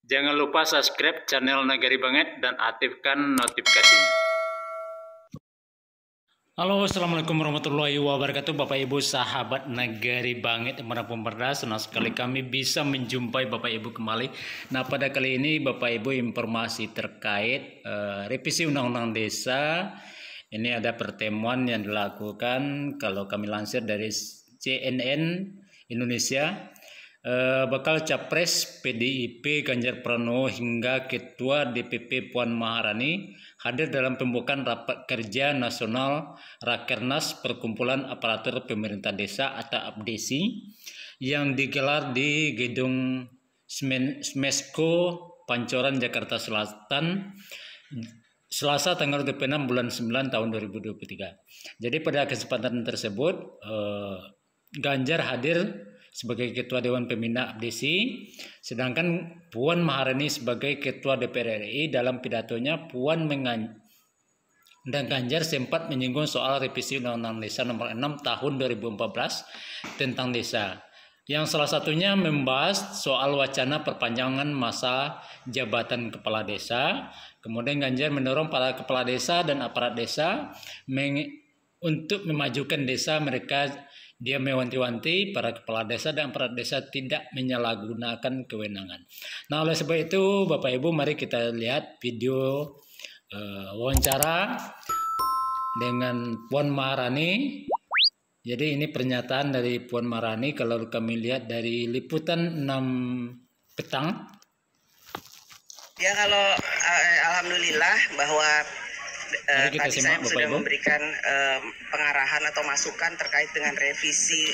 Jangan lupa subscribe channel Nagari Banget dan aktifkan notifikasinya. Halo, assalamualaikum warahmatullahi wabarakatuh, Bapak Ibu sahabat Nagari Banget dimanapun berada. Senang sekali kami bisa menjumpai Bapak Ibu kembali. Nah, pada kali ini Bapak Ibu informasi terkait revisi Undang-Undang Desa. Ini ada pertemuan yang dilakukan, kalau kami lansir dari CNN Indonesia, bakal capres PDIP Ganjar Pranowo hingga Ketua DPP Puan Maharani hadir dalam pembukaan rapat kerja nasional Rakernas Perkumpulan Aparatur Pemerintah Desa atau APDESI yang digelar di Gedung Smesco Pancoran Jakarta Selatan Selasa tanggal 26 bulan 9 tahun 2023. Jadi pada kesempatan tersebut Ganjar hadir sebagai Ketua Dewan Pembina APDESI, sedangkan Puan Maharani sebagai Ketua DPR RI. Dalam pidatonya, Puan dan Ganjar sempat menyinggung soal revisi Undang-Undang Desa Nomor 6 Tahun 2014 tentang desa, yang salah satunya membahas soal wacana perpanjangan masa jabatan kepala desa. Kemudian Ganjar mendorong para kepala desa dan aparat desa untuk memajukan desa mereka. Dia mewanti-wanti para kepala desa dan aparat desa tidak menyalahgunakan kewenangan. Nah, oleh sebab itu Bapak Ibu, mari kita lihat video wawancara dengan Puan Maharani. Jadi ini pernyataan dari Puan Maharani kalau kami lihat dari liputan 6 petang. Ya, kalau alhamdulillah bahwa tadi saya sudah memberikan pengarahan atau masukan terkait dengan revisi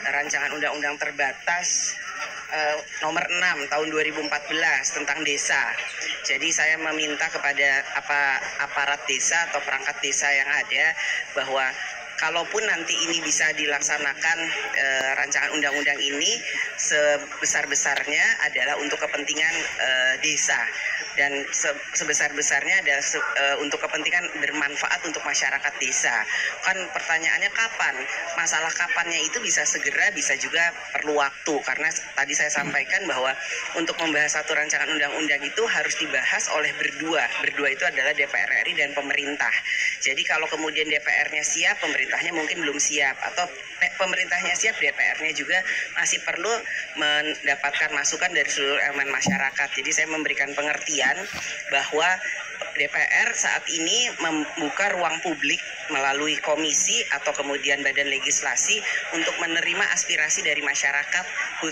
rancangan undang-undang terbatas nomor 6 tahun 2014 tentang desa. Jadi saya meminta kepada aparat desa atau perangkat desa yang ada bahwa kalaupun nanti ini bisa dilaksanakan rancangan undang-undang ini, sebesar-besarnya adalah untuk kepentingan desa, dan sebesar-besarnya adalah untuk kepentingan bermanfaat untuk masyarakat desa. Kan pertanyaannya kapan? Masalah kapannya itu bisa segera, bisa juga perlu waktu, karena tadi saya sampaikan bahwa untuk membahas satu rancangan undang-undang itu harus dibahas oleh berdua itu adalah DPR RI dan pemerintah. Jadi kalau kemudian DPR-nya siap, pemerintahnya mungkin belum siap, atau pemerintahnya siap, DPR-nya juga masih perlu mendapatkan masukan dari seluruh elemen masyarakat. Jadi saya memberikan pengertian bahwa DPR saat ini membuka ruang publik melalui komisi atau kemudian badan legislasi untuk menerima aspirasi dari masyarakat,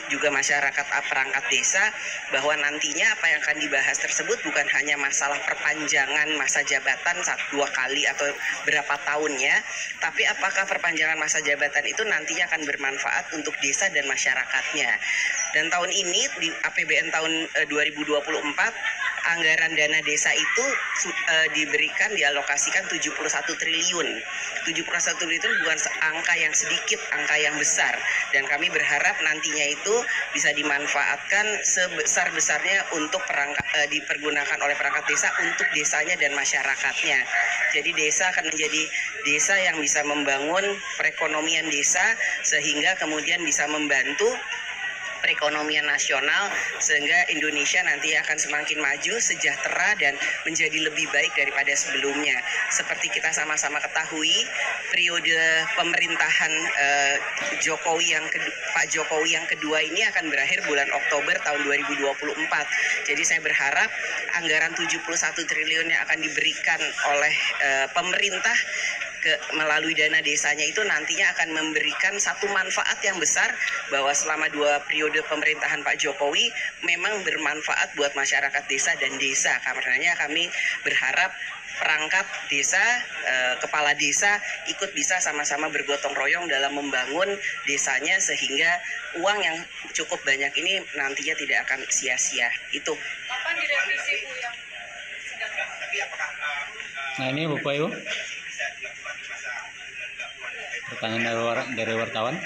juga masyarakat perangkat desa, bahwa nantinya apa yang akan dibahas tersebut bukan hanya masalah perpanjangan masa jabatan 2 kali atau berapa tahunnya, tapi apakah perpanjangan masa jabatan itu nantinya akan bermanfaat untuk desa dan masyarakatnya. Dan tahun ini di APBN tahun 2024 anggaran dana desa itu diberikan, dialokasikan 71 triliun. 71 triliun itu bukan angka yang sedikit, angka yang besar. Dan kami berharap nantinya itu bisa dimanfaatkan sebesar-besarnya untuk dipergunakan oleh perangkat desa untuk desanya dan masyarakatnya. Jadi desa akan menjadi desa yang bisa membangun perekonomian desa, sehingga kemudian bisa membantu perekonomian nasional, sehingga Indonesia nanti akan semakin maju, sejahtera, dan menjadi lebih baik daripada sebelumnya. Seperti kita sama-sama ketahui, periode pemerintahan Pak Jokowi yang kedua ini akan berakhir bulan Oktober tahun 2024. Jadi saya berharap anggaran 71 triliun yang akan diberikan oleh pemerintah melalui dana desanya itu nantinya akan memberikan satu manfaat yang besar, bahwa selama 2 periode pemerintahan Pak Jokowi memang bermanfaat buat masyarakat desa dan desa. Karenanya kami berharap perangkat desa, kepala desa ikut bisa sama-sama bergotong royong dalam membangun desanya, sehingga uang yang cukup banyak ini nantinya tidak akan sia-sia. Itu. Kapan direvisi Bu yang sedang? Nah, ini Bapak Ibu, pertanyaan dari wartawan.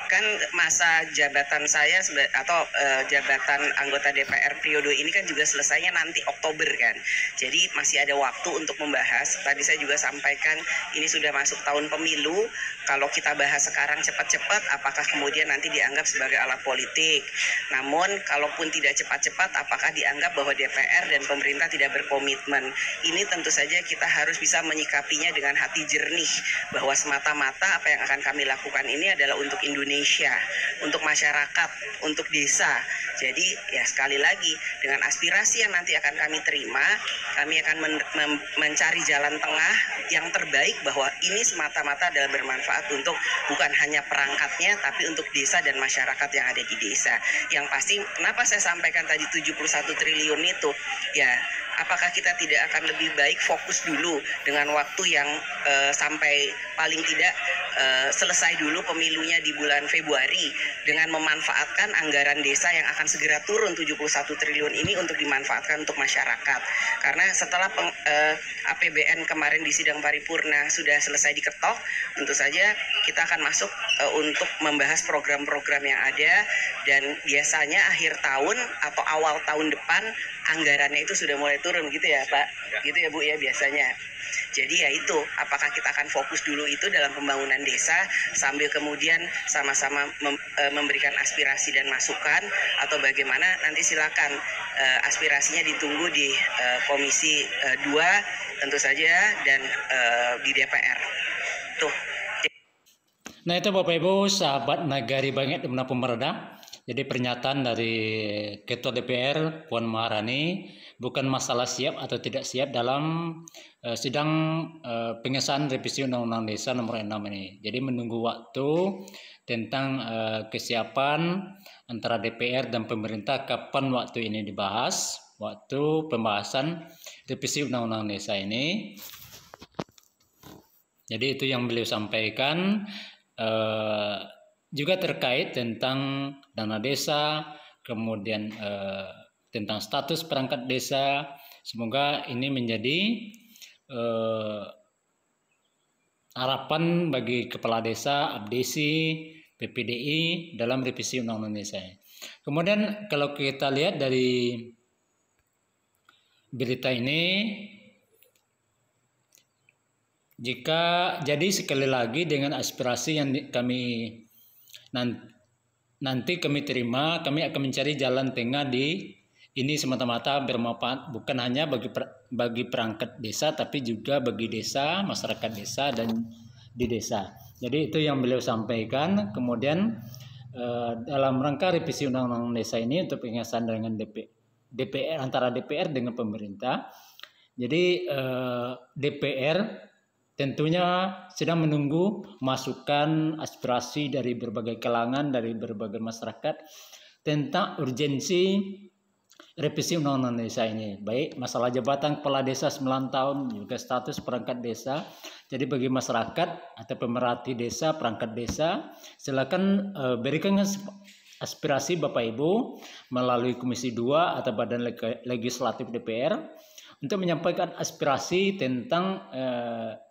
kan masa jabatan saya atau jabatan anggota DPR periode ini kan juga selesainya nanti Oktober kan. Jadi masih ada waktu untuk membahas. Tadi saya juga sampaikan ini sudah masuk tahun pemilu. Kalau kita bahas sekarang cepat-cepat, apakah kemudian nanti dianggap sebagai alat politik? Namun kalaupun tidak cepat-cepat, apakah dianggap bahwa DPR dan pemerintah tidak berkomitmen? Ini tentu saja kita harus bisa menyikapinya dengan hati jernih, bahwa semata-mata apa yang akan kami lakukan ini adalah untuk Indonesia, untuk masyarakat, untuk desa. Jadi ya sekali lagi, dengan aspirasi yang nanti akan kami terima, kami akan mencari jalan tengah yang terbaik, bahwa ini semata-mata adalah bermanfaat untuk bukan hanya perangkatnya, tapi untuk desa dan masyarakat yang ada di desa. Yang pasti kenapa saya sampaikan tadi 71 triliun itu, ya apakah kita tidak akan lebih baik fokus dulu dengan waktu yang sampai paling tidak selesai dulu pemilunya di bulan Februari, dengan memanfaatkan anggaran desa yang akan segera turun 71 triliun ini untuk dimanfaatkan untuk masyarakat. Karena setelah APBN kemarin di sidang paripurna sudah selesai diketok, tentu saja kita akan masuk untuk membahas program-program yang ada, dan biasanya akhir tahun atau awal tahun depan anggarannya itu sudah mulai turun gitu ya Pak, gitu ya Bu ya biasanya. Jadi ya itu, apakah kita akan fokus dulu itu dalam pembangunan desa sambil kemudian sama-sama memberikan aspirasi dan masukan, atau bagaimana, nanti silakan aspirasinya ditunggu di Komisi 2 tentu saja, dan di DPR. Tuh. Nah itu Bapak Ibu sahabat Nagari Bangit Dimanapun berada. Jadi pernyataan dari Ketua DPR Puan Maharani bukan masalah siap atau tidak siap dalam sidang pengesahan revisi Undang-Undang Desa nomor 6 ini. Jadi menunggu waktu tentang kesiapan antara DPR dan pemerintah kapan waktu ini dibahas, waktu pembahasan revisi Undang-Undang Desa ini. Jadi itu yang beliau sampaikan. Juga terkait tentang dana desa, kemudian tentang status perangkat desa. Semoga ini menjadi harapan bagi kepala desa, abdesi, PPDI dalam revisi Undang-Undang Desa. Kemudian kalau kita lihat dari berita ini, jika jadi sekali lagi dengan aspirasi yang kami nanti kami terima, kami akan mencari jalan tengah di ini semata-mata bermanfaat bukan hanya bagi perangkat desa, tapi juga bagi desa, masyarakat desa, dan di desa. Jadi itu yang beliau sampaikan. Kemudian dalam rangka revisi Undang-Undang Desa ini untuk pengesahan dengan DPR, antara DPR dengan pemerintah. Jadi DPR tentunya sedang menunggu masukan aspirasi dari berbagai kalangan, dari berbagai masyarakat tentang urgensi revisi Undang-Undang Desa ini. Baik masalah jabatan kepala desa 9 tahun, juga status perangkat desa. Jadi bagi masyarakat atau pemerhati desa, perangkat desa, silakan berikan aspirasi Bapak Ibu melalui Komisi 2 atau Badan Legislatif DPR untuk menyampaikan aspirasi tentang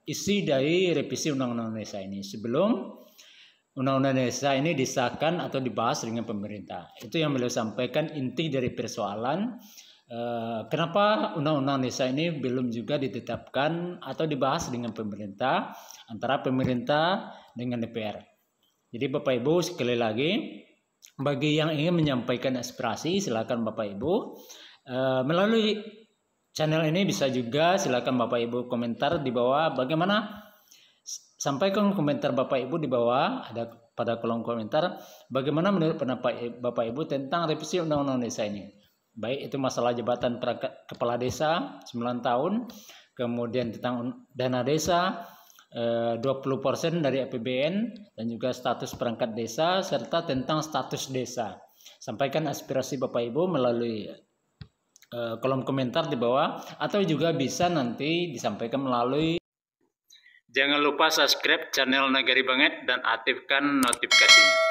isi dari revisi Undang-Undang Desa ini sebelum Undang-Undang Desa ini disahkan atau dibahas dengan pemerintah. Itu yang beliau sampaikan inti dari persoalan kenapa Undang-Undang Desa ini belum juga ditetapkan atau dibahas dengan pemerintah, antara pemerintah dengan DPR. Jadi Bapak Ibu sekali lagi, bagi yang ingin menyampaikan aspirasi silakan Bapak Ibu melalui channel ini, bisa juga silakan Bapak Ibu komentar di bawah. Bagaimana? Sampaikan komentar Bapak Ibu di bawah, ada pada kolom komentar, bagaimana menurut pendapat Bapak Ibu tentang revisi Undang-Undang Desa ini. Baik itu masalah jabatan kepala desa 9 tahun, kemudian tentang dana desa 20% dari APBN, dan juga status perangkat desa, serta tentang status desa. Sampaikan aspirasi Bapak Ibu melalui kolom komentar di bawah, atau juga bisa nanti disampaikan melalui. Jangan lupa subscribe channel Nagari Banget dan aktifkan notifikasinya.